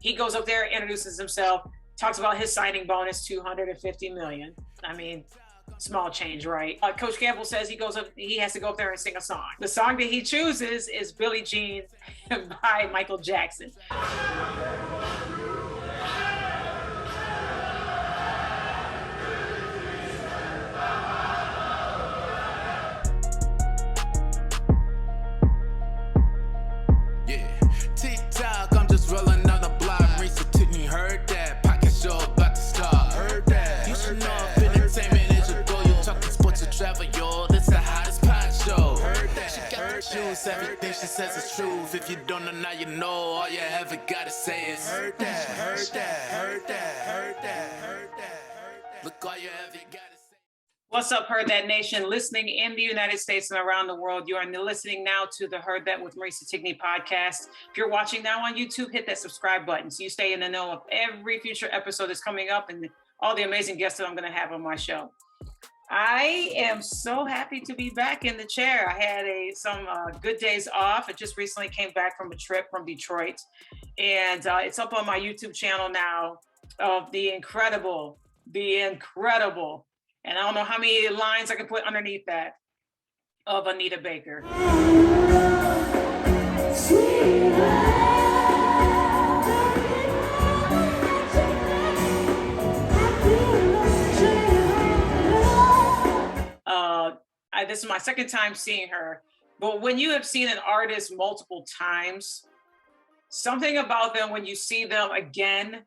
He goes up there, introduces himself, talks about his signing bonus, $250 million. I mean, small change, right? Coach Campbell says he has to go up there and sing a song. The song that he chooses is Billie Jean by Michael Jackson. TikTok, I'm just rolling on the block. Marisa Tigney heard that. Podcast show about to start. Heard that. You should know if entertainment is your goal. You talking sports or travel, yo. This the hottest pod show. Heard that. She got her shoes. Everything she says is truth. If you don't know, now you know. All you ever gotta say is heard that. Heard that. Heard that. Heard that. Heard that. Look, all you ever gotta say. What's up, Heard That Nation? Listening in the United States and around the world, you are listening now to the Heard That with Marisa Tigney podcast. If you're watching now on YouTube, hit that subscribe button so you stay in the know of every future episode that's coming up and all the amazing guests that I'm going to have on my show. I am so happy to be back in the chair. I had some good days off. I just recently came back from a trip from Detroit, and it's up on my YouTube channel now of the incredible, and I don't know how many lines I can put underneath that, of Anita Baker. This is my second time seeing her, but when you have seen an artist multiple times, something about them, when you see them again,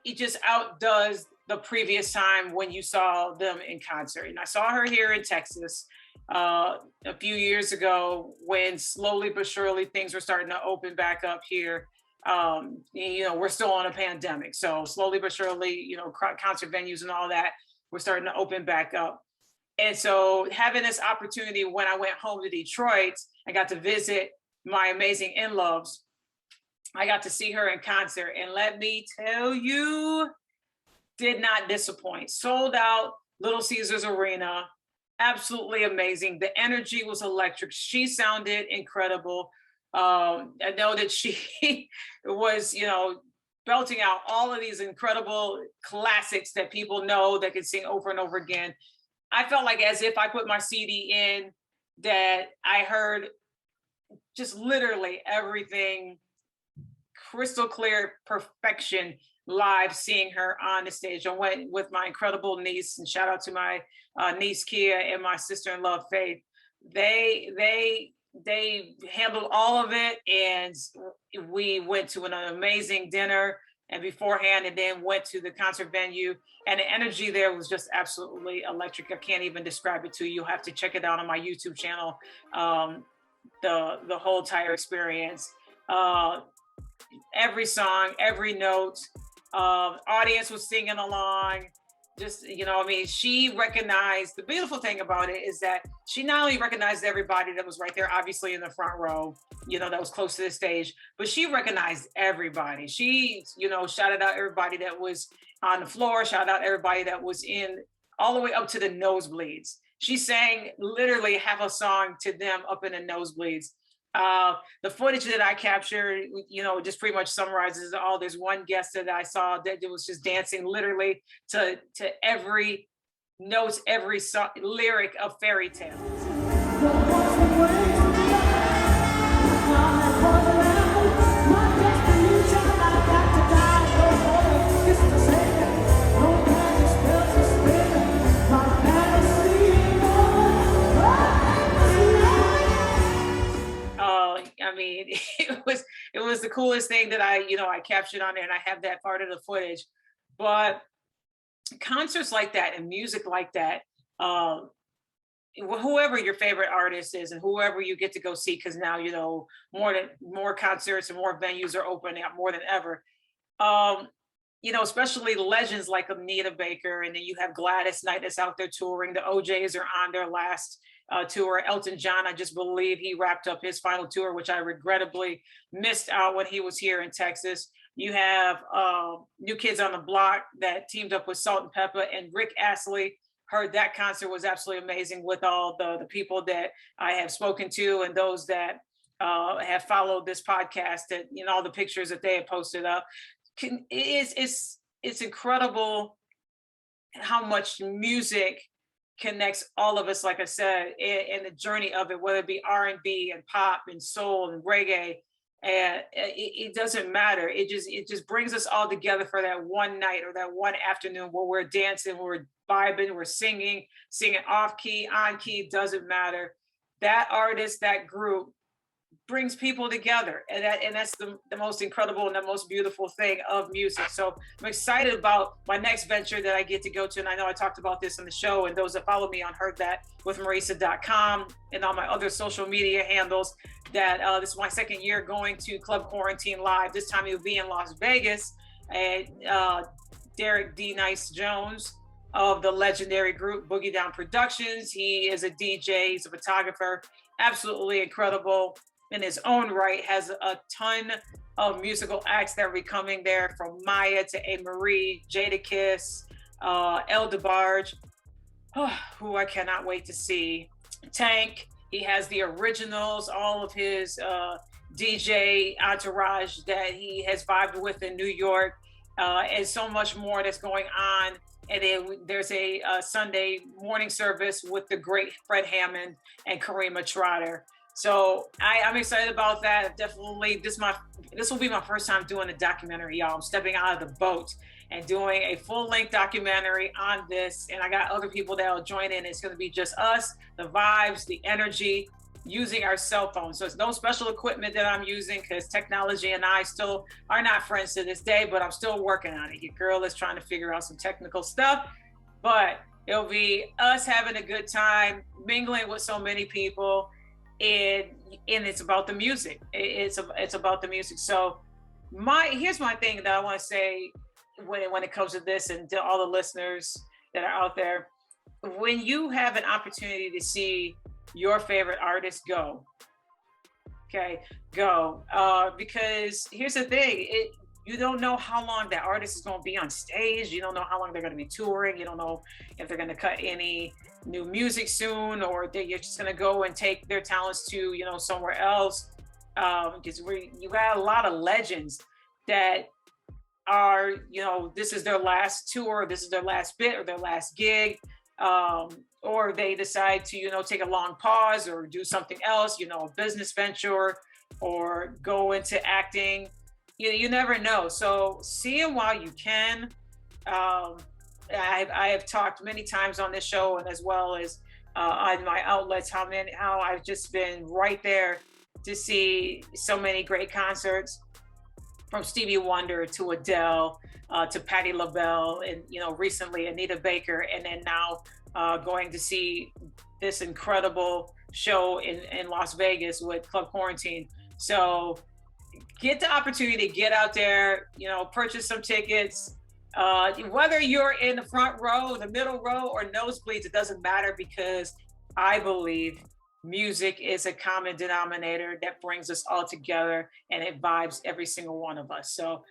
it just outdoes the previous time when you saw them in concert. And I saw her here in Texas a few years ago when slowly but surely things were starting to open back up here. We're still on a pandemic. So slowly but surely, concert venues and all that, we're starting to open back up. And so having this opportunity when I went home to Detroit, I got to visit my amazing in-laws. I got to see her in concert, and let me tell you, did not disappoint. Sold out Little Caesars Arena, absolutely amazing. The energy was electric. She sounded incredible. I know that she was, belting out all of these incredible classics that people know that can sing over and over again. I felt like as if I put my CD in, that I heard just literally everything crystal clear, perfection, live, seeing her on the stage. I went with my incredible niece, and shout out to my niece Kia and my sister-in-law Faith. They handled all of it, and we went to an amazing dinner and beforehand, and then went to the concert venue, and the energy there was just absolutely electric. I can't even describe it to you. You'll have to check it out on my YouTube channel. The whole entire experience, every song, every note, audience was singing along. Just, she recognized, the beautiful thing about it is that she not only recognized everybody that was right there, obviously in the front row, that was close to the stage, but she recognized everybody. She, shouted out everybody that was on the floor, shouted out everybody that was in all the way up to the nosebleeds. She sang literally half a song to them up in the nosebleeds. The footage that I captured, just pretty much summarizes all. There's one guest that I saw that was just dancing literally to every note, every song, lyric of Fairy Tale. It was the coolest thing that I captured on there, and I have that part of the footage. But concerts like that and music like that, whoever your favorite artist is and whoever you get to go see, because now more concerts and more venues are opening up more than ever. Especially legends like Anita Baker, and then you have Gladys Knight that's out there touring. The OJs are on their last tour. Elton John, I just believe he wrapped up his final tour, which I regrettably missed out when he was here in Texas. You have New Kids on the Block that teamed up with Salt and Pepper, and Rick Astley. Heard that concert was absolutely amazing with all the people that I have spoken to and those that have followed this podcast, that all the pictures that they have posted up, it's incredible how much music connects all of us, like I said, in the journey of it, whether it be R&B and pop and soul and reggae. And it doesn't matter. It just brings us all together for that one night or that one afternoon where we're dancing, we're vibing, we're singing off key, on key, doesn't matter. That artist, that group brings people together, and that's the most incredible and the most beautiful thing of music. So I'm excited about my next venture that I get to go to, and I know I talked about this on the show, and those that follow me on heardthatwithmarisa.com and on my other social media handles, that this is my second year going to Club Quarantine Live. This time it will be in Las Vegas, and Derek D. Nice Jones of the legendary group Boogie Down Productions. He is a DJ, he's a photographer, absolutely incredible in his own right, has a ton of musical acts that will be coming there, from Maya to A. Marie, Jada Kiss, El DeBarge, who I cannot wait to see. Tank, he has the originals, all of his DJ entourage that he has vibed with in New York, and so much more that's going on. And then there's a Sunday morning service with the great Fred Hammond and Karima Trotter. So I'm excited about that. Definitely, this will be my first time doing a documentary, y'all. I'm stepping out of the boat and doing a full-length documentary on this. And I got other people that will join in. It's going to be just us, the vibes, the energy, using our cell phones. So it's no special equipment that I'm using, because technology and I still are not friends to this day, but I'm still working on it. Your girl is trying to figure out some technical stuff, but it'll be us having a good time, mingling with so many people. And it's about the music. It's about the music. So here's my thing that I want to say when it comes to this, and to all the listeners that are out there. When you have an opportunity to see your favorite artist go, because here's the thing, you don't know how long that artist is going to be on stage. You don't know how long they're going to be touring. You don't know if they're going to cut any new music soon, or you're just going to go and take their talents to, somewhere else. Because you got a lot of legends that are, this is their last tour, this is their last bit or their last gig. Or they decide to, take a long pause or do something else, a business venture, or go into acting. You never know. So see them while you can. I have talked many times on this show, and as well as on my outlets, how I've just been right there to see so many great concerts, from Stevie Wonder to Adele to Patti LaBelle, and recently Anita Baker, and then now going to see this incredible show in Las Vegas with Club Quarantine. So get the opportunity to get out there, purchase some tickets. Whether you're in the front row, the middle row, or nosebleeds, it doesn't matter, because I believe music is a common denominator that brings us all together, and it vibes every single one of us. So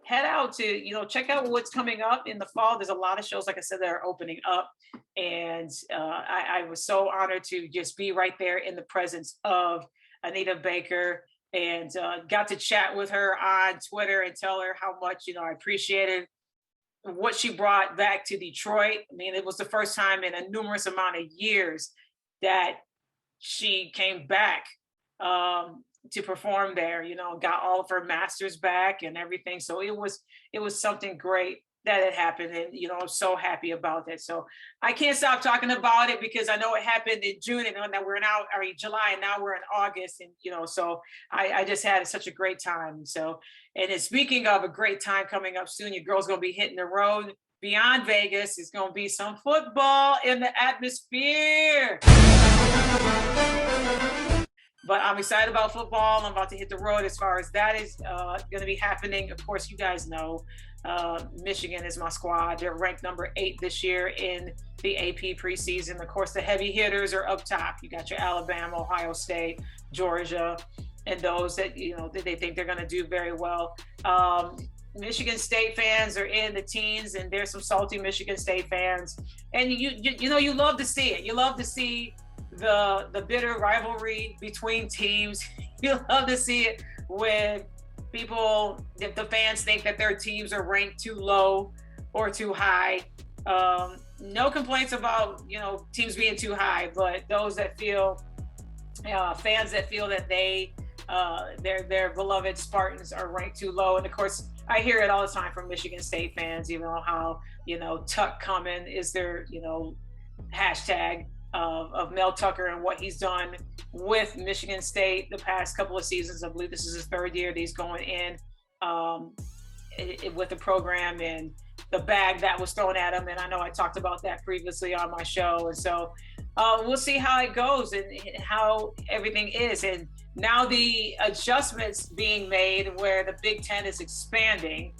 head out to, check out what's coming up in the fall. There's a lot of shows, like I said, that are opening up. And I was so honored to just be right there in the presence of Anita Baker, and got to chat with her on Twitter and tell her how much, I appreciated what she brought back to Detroit. I mean, it was the first time in a numerous amount of years that she came back to perform there, got all of her masters back and everything. So it was something great that had happened, and I'm so happy about it. So I can't stop talking about it, because I know it happened in June, and now we're now, July, and now we're in August, and so I just had such a great time. So, and then speaking of a great time coming up soon, your girl's gonna be hitting the road beyond Vegas. It's gonna be some football in the atmosphere. But I'm excited about football. I'm about to hit the road as far as that is going to be happening. Of course, you guys know Michigan is my squad. They're ranked number 8 this year in the AP preseason. Of course, the heavy hitters are up top. You got your Alabama, Ohio State, Georgia, and those that, that they think they're going to do very well. Michigan State fans are in the teens, and there's some salty Michigan State fans. And you love to see it. You love to see the bitter rivalry between teams. You love to see it when people, if the fans think that their teams are ranked too low or too high. No complaints about teams being too high, but those that feel fans that feel that their beloved Spartans are ranked too low. And of course, I hear it all the time from Michigan State fans, how Tuck coming is their hashtag of Mel Tucker and what he's done with Michigan State the past couple of seasons. I believe this is his third year that he's going in with the program, and the bag that was thrown at him. And I know I talked about that previously on my show. And so we'll see how it goes and how everything is. And now the adjustments being made where the Big Ten is expanding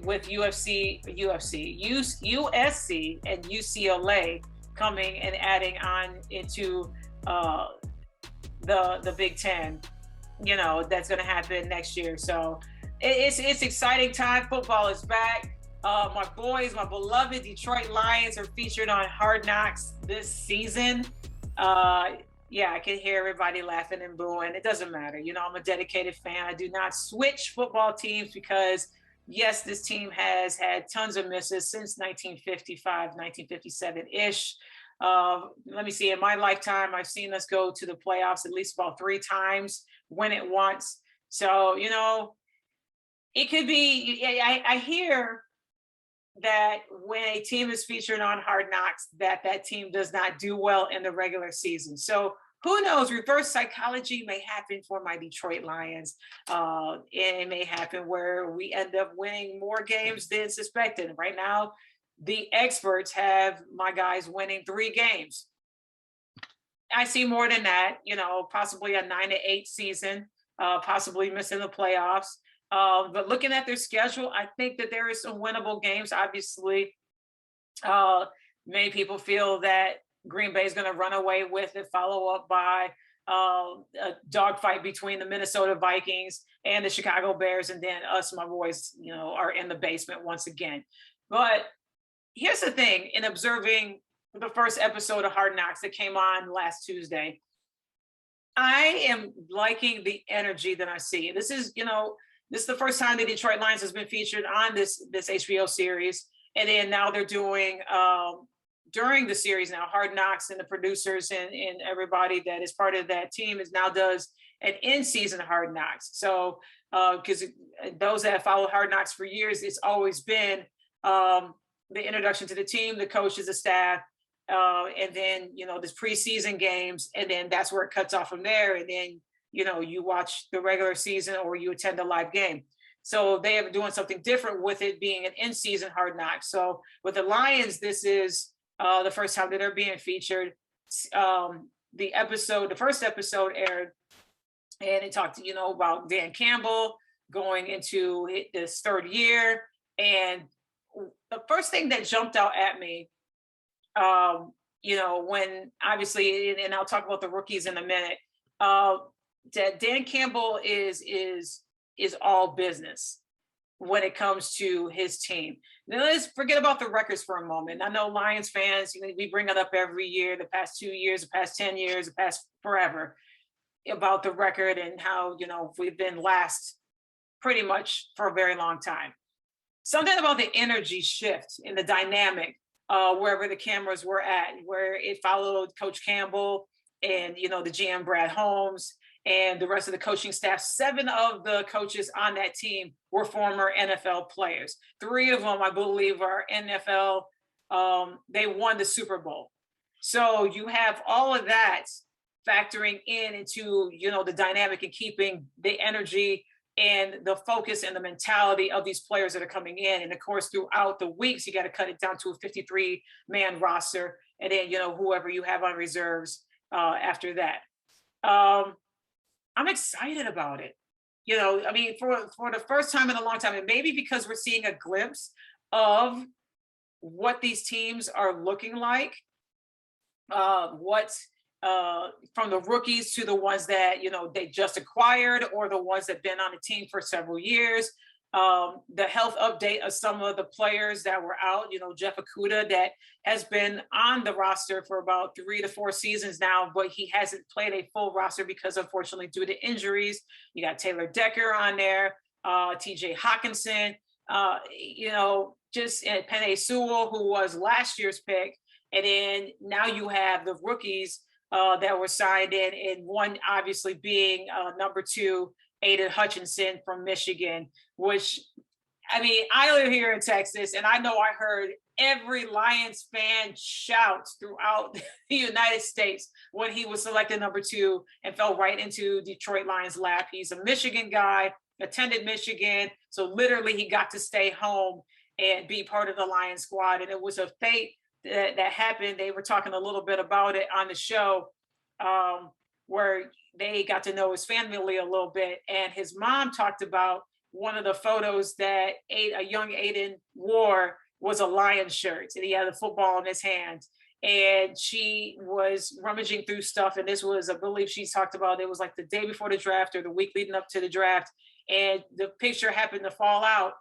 with USC and UCLA coming and adding on into the Big Ten, that's going to happen next year. So it's exciting time. Football is back. My boys, my beloved Detroit Lions are featured on Hard Knocks this season. Yeah, I can hear everybody laughing and booing. It doesn't matter. I'm a dedicated fan. I do not switch football teams because, yes, this team has had tons of misses since 1955, 1957-ish. Let me see. In my lifetime, I've seen us go to the playoffs at least about 3 times, win it once. So, it could be, I hear that when a team is featured on Hard Knocks, that team does not do well in the regular season. So who knows? Reverse psychology may happen for my Detroit Lions. It may happen where we end up winning more games than suspected. Right now, the experts have my guys winning 3 games. I see more than that, possibly a 9-8 season, possibly missing the playoffs. But looking at their schedule, I think that there is some winnable games. Obviously, many people feel that Green Bay is going to run away with it, follow up by a dogfight between the Minnesota Vikings and the Chicago Bears. And then us, my boys, are in the basement once again. But here's the thing, in observing the first episode of Hard Knocks that came on last Tuesday, I am liking the energy that I see. This is the first time the Detroit Lions has been featured on this HBO series. And then now they're doing, during the series now, Hard Knocks, and the producers and everybody that is part of that team now does an in-season Hard Knocks. So, because those that have followed Hard Knocks for years, it's always been the introduction to the team, the coaches, the staff, and then, this preseason games, and then that's where it cuts off from there. And then, you watch the regular season or you attend a live game. So they are doing something different with it being an in-season Hard Knocks. So with the Lions, this is the first time that they're being featured. The first episode aired, and it talked, about Dan Campbell going into his 3rd year. And the first thing that jumped out at me, when obviously, and I'll talk about the rookies in a minute, that Dan Campbell is all business when it comes to his team. Now let's forget about the records for a moment. I know Lions fans, we bring it up every year, the past 2 years, the past 10 years, the past forever, about the record and how, we've been last pretty much for a very long time. Something about the energy shift in the dynamic wherever the cameras were at, where it followed Coach Campbell and, the GM Brad Holmes and the rest of the coaching staff. 7 of the coaches on that team were former NFL players. 3 of them, I believe, are NFL. They won the Super Bowl. So you have all of that factoring into, the dynamic and keeping the energy and the focus and the mentality of these players that are coming in. And of course, throughout the weeks, you got to cut it down to a 53-man roster. And then, whoever you have on reserves after that. I'm excited about it. For the first time in a long time, and maybe because we're seeing a glimpse of what these teams are looking like, from the rookies to the ones that, they just acquired, or the ones that have been on the team for several years. the health update of some of the players that were out. Jeff Okuda, that has been on the roster for about 3 to 4 seasons now, but he hasn't played a full roster because, unfortunately, due to injuries. You got Taylor Decker on there, TJ Hawkinson, just Penei Sewell, who was last year's pick. And then now you have the rookies that were signed in, and one obviously being number 2, Aiden Hutchinson from Michigan, which, I live here in Texas, and I know I heard every Lions fan shout throughout the United States when he was selected number 2 and fell right into Detroit Lions' lap. He's a Michigan guy, attended Michigan, so literally he got to stay home and be part of the Lions squad, and it was a fate that happened. They were talking a little bit about it on the show, where they got to know his family a little bit. And his mom talked about one of the photos that a young Aiden wore was a Lions shirt, and he had a football in his hand. And she was rummaging through stuff. And this was, I believe she talked about, it was like the day before the draft or the week leading up to the draft. And the picture happened to fall out.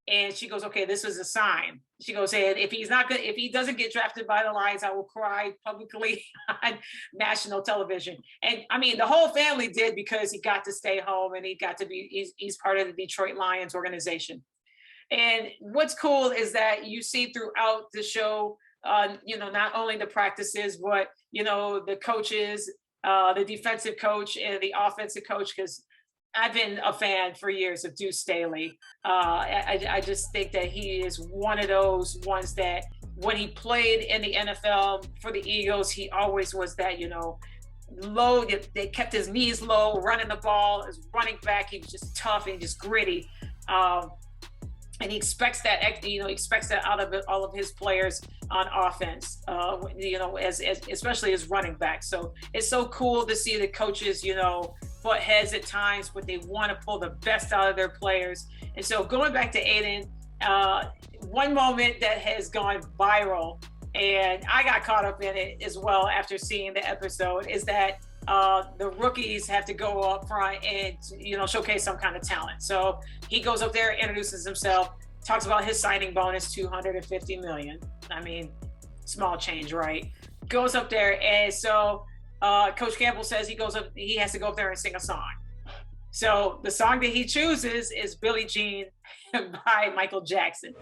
And she goes, okay, this is a sign. She goes, and if he doesn't get drafted by the Lions, I will cry publicly on national television. And the whole family did, because he got to stay home and he got to he's part of the Detroit Lions organization. And what's cool is that you see throughout the show, not only the practices, but, the coaches, the defensive coach and the offensive coach, because I've been a fan for years of Deuce Staley. I just think that he is one of those ones that when he played in the NFL for the Eagles, he always was that, low. They kept his knees low, running the ball as running back. He was just tough and just gritty. And he expects that, out of all of his players on offense, especially as running back. So it's so cool to see the coaches, butt heads at times, but they want to pull the best out of their players. And so going back to Aiden, one moment that has gone viral, and I got caught up in it as well after seeing the episode, is that the rookies have to go up front and, showcase some kind of talent. So he goes up there, introduces himself, talks about his signing bonus, $250 million. Small change, right? Goes up there. And so Coach Campbell says he has to go up there and sing a song. So the song that he chooses is Billie Jean by Michael Jackson.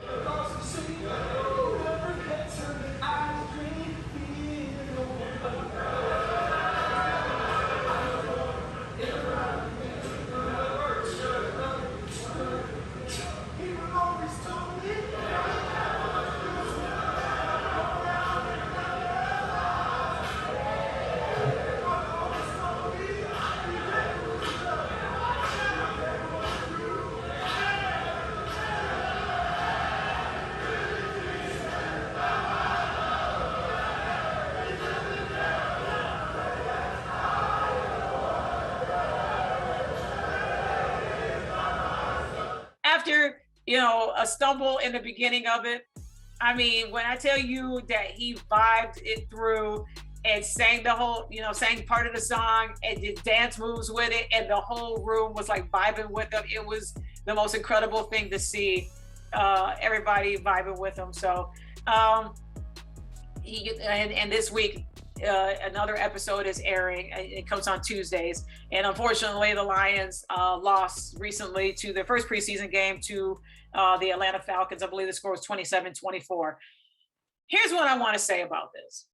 After, a stumble in the beginning of it, when I tell you that he vibed it through and sang the whole, sang part of the song and did dance moves with it, and the whole room was like vibing with him. It was the most incredible thing to see, everybody vibing with him. So, and this week, another episode is airing. It comes on Tuesdays. And unfortunately, the Lions lost recently to their first preseason game to the Atlanta Falcons. I believe the score was 27-24. Here's what I want to say about this.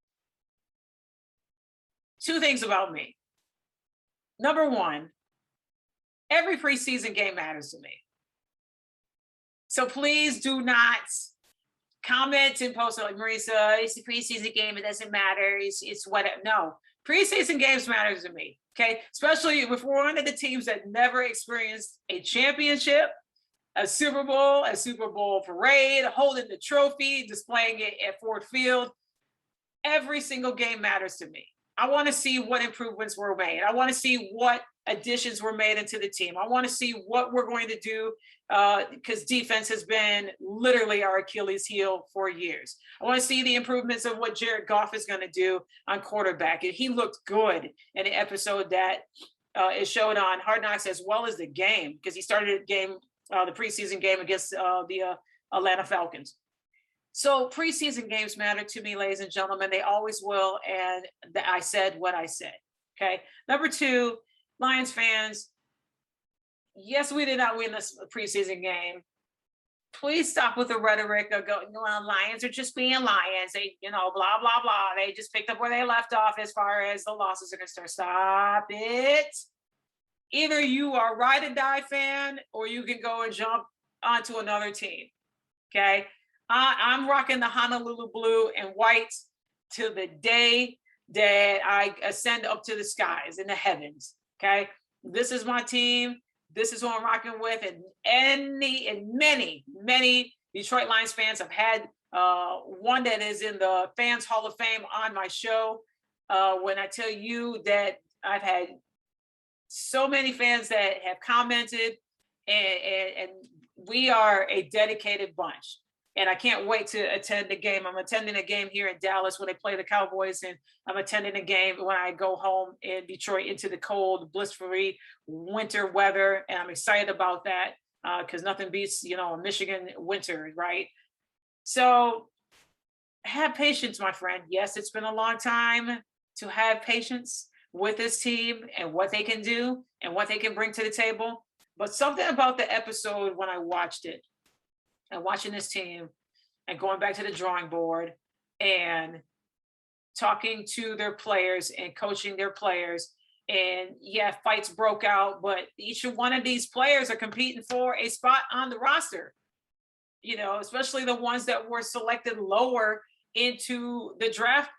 2 things about me. Number 1, every preseason game matters to me. So please do not comment and post like, Marisa, it's a preseason game, it doesn't matter, it's whatever. No, preseason games matter to me, okay? Especially if we're one of the teams that never experienced a championship, a Super Bowl parade, holding the trophy, displaying it at Ford Field. Every single game matters to me. I want to see what improvements were made. I want to see what additions were made into the team. I want to see what we're going to do, because defense has been literally our Achilles heel for years. I want to see the improvements of what Jared Goff is going to do on quarterback. And he looked good in the episode that is showed on Hard Knocks, as well as the game, because he started the game the preseason game against the Atlanta Falcons. So preseason games matter to me, ladies and gentlemen. They always will. And I said what I said. Okay. Number two, Lions fans. Yes, we did not win this preseason game. Please stop with the rhetoric of going, well, Lions are just being Lions. They, blah, blah, blah. They just picked up where they left off as far as the losses are concerned. Stop it. Either you are a ride and die fan or you can go and jump onto another team. Okay. I'm rocking the Honolulu blue and white till the day that I ascend up to the skies in the heavens. Okay. This is my team. This is who I'm rocking with. And many Detroit Lions fans have had one that is in the Fans Hall of Fame on my show. When I tell you that I've had so many fans that have commented, and we are a dedicated bunch. And I can't wait to attend the game. I'm attending a game here in Dallas when they play the Cowboys, and I'm attending a game when I go home in Detroit into the cold, blissful winter weather. And I'm excited about that because nothing beats, a Michigan winter, right? So have patience, my friend. Yes, it's been a long time to have patience with this team and what they can do and what they can bring to the table. But something about the episode when I watched it, and watching this team and going back to the drawing board and talking to their players and coaching their players. And yeah, fights broke out, but each one of these players are competing for a spot on the roster, especially the ones that were selected lower into the draft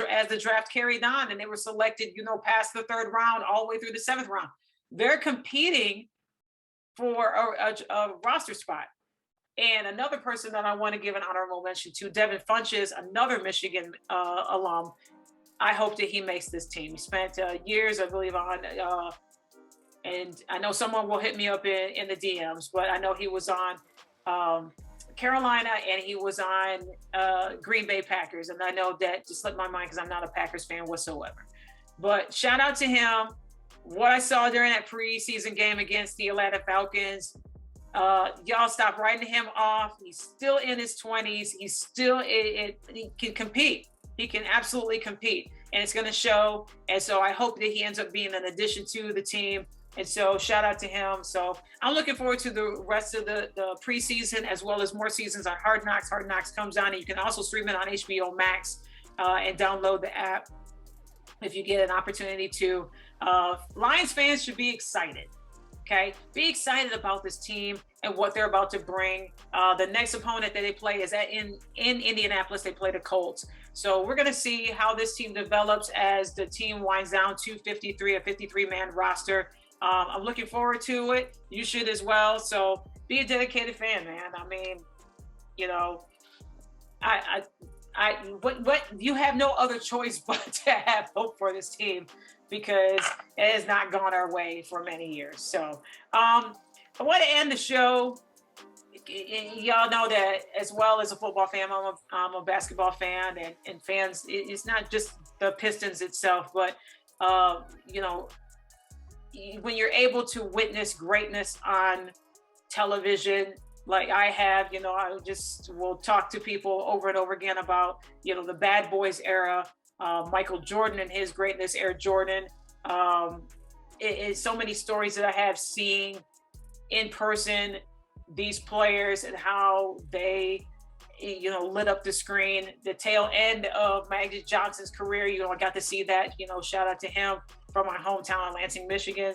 as the draft carried on, and they were selected, past the third round, all the way through the seventh round. They're competing for a roster spot. And another person that I want to give an honorable mention to, Devin Funches, another Michigan alum. I hope that he makes this team. He spent years, I believe, on, and I know someone will hit me up in the DMs, but I know he was on Carolina and he was on Green Bay Packers. And I know that just slipped my mind because I'm not a Packers fan whatsoever. But shout out to him. What I saw during that preseason game against the Atlanta Falcons, y'all stop writing him off. He's still in his 20s. He's still, he can compete. He can absolutely compete, and it's going to show. And so I hope that he ends up being an addition to the team. And so shout out to him. So I'm looking forward to the rest of the preseason, as well as more seasons on Hard Knocks. Hard Knocks comes on, and you can also stream it on HBO Max and download the app if you get an opportunity to. Lions fans should be excited. Okay, be excited about this team and what they're about to bring. The next opponent that they play is in Indianapolis. They play the Colts. So we're going to see how this team develops as the team winds down to 53, a 53-man roster. I'm looking forward to it. You should as well. So be a dedicated fan, man. I mean, what you have no other choice but to have hope for this team, because it has not gone our way for many years. So I want to end the show. Y'all know that as well as a football fan, I'm a basketball fan, and fans, it's not just the Pistons itself, but, when you're able to witness greatness on television, like I have, I just will talk to people over and over again about, the Bad Boys era, Michael Jordan and his greatness, Air Jordan. It is so many stories that I have seen in person, these players and how they, lit up the screen. The tail end of Magic Johnson's career, I got to see that, shout out to him from my hometown, Lansing, Michigan.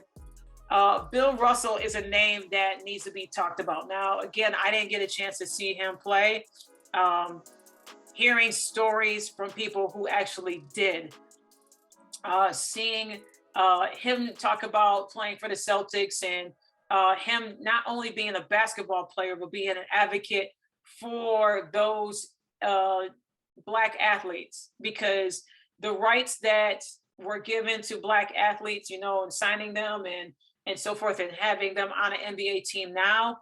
Bill Russell is a name that needs to be talked about. Now, again, I didn't get a chance to see him play. Hearing stories from people who actually did, seeing him talk about playing for the Celtics, and him not only being a basketball player, but being an advocate for those Black athletes, because the rights that were given to Black athletes, and signing them and so forth, and having them on an NBA team now,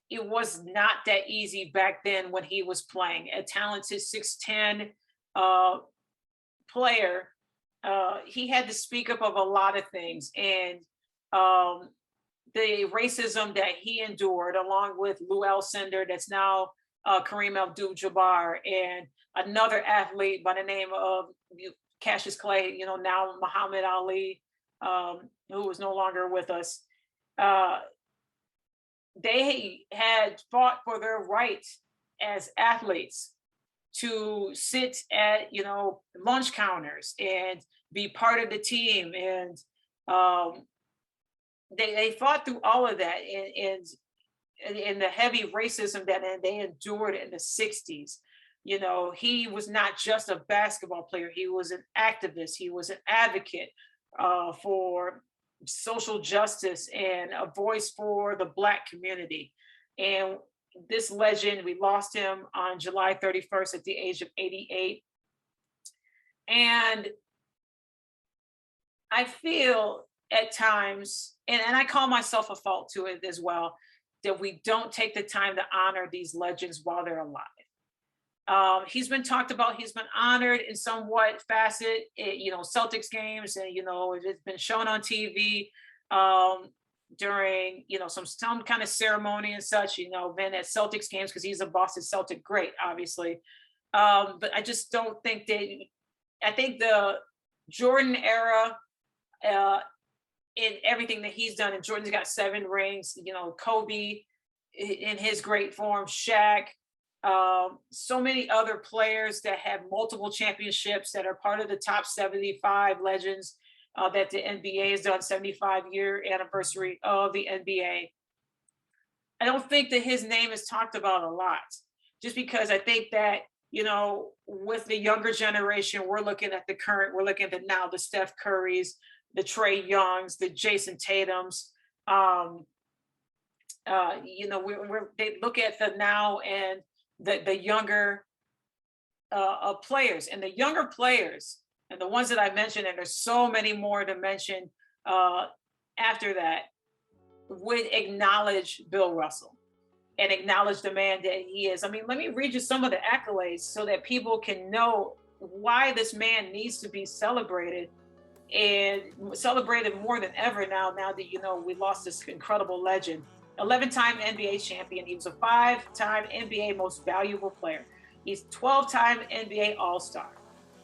it was not that easy back then when he was playing. A talented 6'10" player, he had to speak up of a lot of things. And the racism that he endured, along with Lou Alcindor, that's now Kareem Abdul-Jabbar, and another athlete by the name of Cassius Clay, now Muhammad Ali, who was no longer with us. Uh, they had fought for their right as athletes to sit at lunch counters and be part of the team, and um, they fought through all of that, and the heavy racism that they endured in the 60s. He was not just a basketball player, he was an activist, he was an advocate for social justice and a voice for the Black community. And this legend, we lost him on July 31st at the age of 88. And I feel at times, and I call myself a fault to it as well, that we don't take the time to honor these legends while they're alive. He's been talked about, he's been honored in somewhat facet, Celtics games, and it's been shown on TV during some kind of ceremony and such, been at Celtics games because he's a Boston Celtic great, obviously. But I just don't think I think the Jordan era, in everything that he's done, and Jordan's got 7 rings, Kobe in his great form, Shaq, so many other players that have multiple championships that are part of the top 75 legends that the NBA has done, 75-year anniversary of the NBA. I don't think that his name is talked about a lot, just because I think that, with the younger generation, we're looking at now the Steph Currys, the Trey Youngs, the Jason Tatums. They look at the now and the younger players, and the younger players, and the ones that I mentioned, and there's so many more to mention after that, would acknowledge Bill Russell and acknowledge the man that he is. I mean, let me read you some of the accolades so that people can know why this man needs to be celebrated, and celebrated more than ever now that we lost this incredible legend. 11-time NBA champion. He was a 5-time NBA most valuable player. He's 12-time NBA All-Star.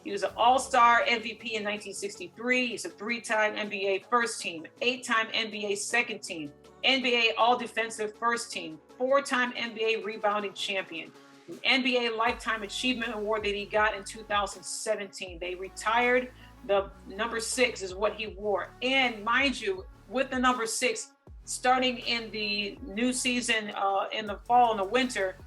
He was an All-Star MVP in 1963. He's a 3-time NBA first team, 8-time NBA second team, NBA All-Defensive first team, 4-time NBA rebounding champion. The NBA Lifetime Achievement Award that he got in 2017. They retired the number 6 is what he wore. And mind you, with the number 6, starting in the new season in the fall and the winter,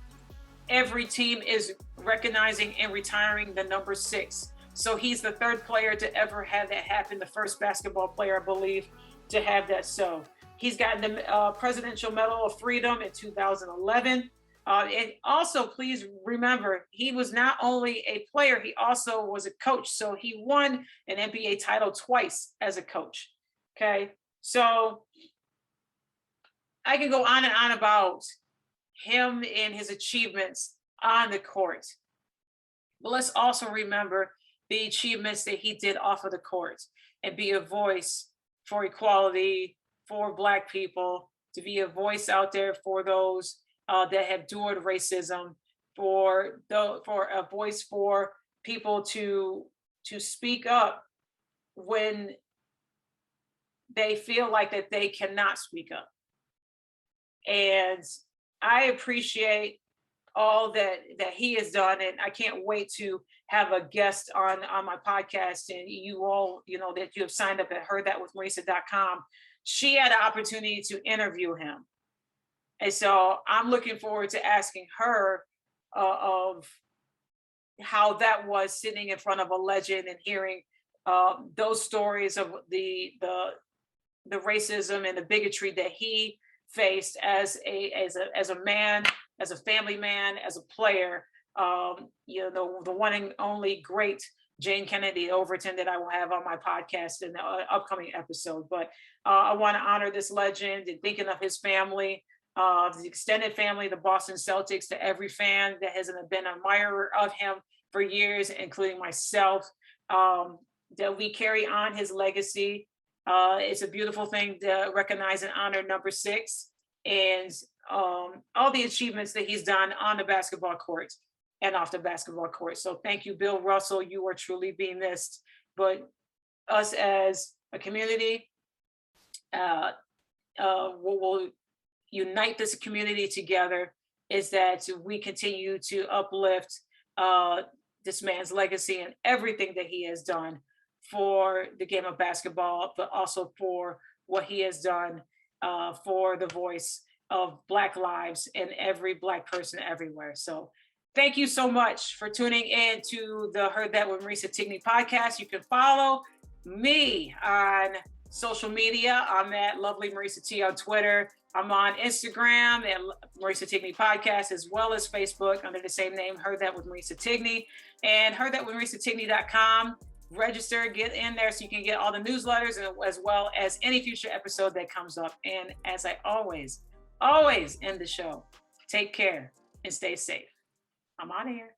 every team is recognizing and retiring the number 6. So he's the 3rd player to ever have that happen, the first basketball player, I believe, to have that. So he's gotten the Presidential Medal of Freedom in 2011. And also, please remember, he was not only a player, he also was a coach. So he won an NBA title twice as a coach. Okay, so I can go on and on about him and his achievements on the court. But let's also remember the achievements that he did off of the court, and be a voice for equality, for Black people, to be a voice out there for those that have endured racism, for a voice for people to speak up when they feel like that they cannot speak up. And I appreciate all that he has done, and I can't wait to have a guest on my podcast. And you all, that you have signed up at heardthatwithmarisa.com. She had an opportunity to interview him, and so I'm looking forward to asking her of how that was, sitting in front of a legend and hearing those stories of the racism and the bigotry that he faced as a man, as a family man, as a player. The one and only great Jane Kennedy Overton that I will have on my podcast in the upcoming episode. But I want to honor this legend, and thinking of his family, the extended family, the Boston Celtics, to every fan that has been an admirer of him for years, including myself, that we carry on his legacy. It's a beautiful thing to recognize and honor number 6 and all the achievements that he's done on the basketball court and off the basketball court. So thank you, Bill Russell. You are truly being missed. But us as a community, will unite this community together is that we continue to uplift this man's legacy and everything that he has done for the game of basketball, but also for what he has done for the voice of Black lives and every Black person everywhere. So thank you so much for tuning in to the Heard That with Marisa Tigney podcast. You can follow me on social media. I'm at Lovely Marisa T on Twitter. I'm on Instagram at Marisa Tigney Podcast, as well as Facebook under the same name, Heard That with Marisa Tigney, and heardthatwithmarisatigney.com. Register, get in there so you can get all the newsletters and as well as any future episode that comes up. And as I always end the show, take care and stay safe. I'm out of here.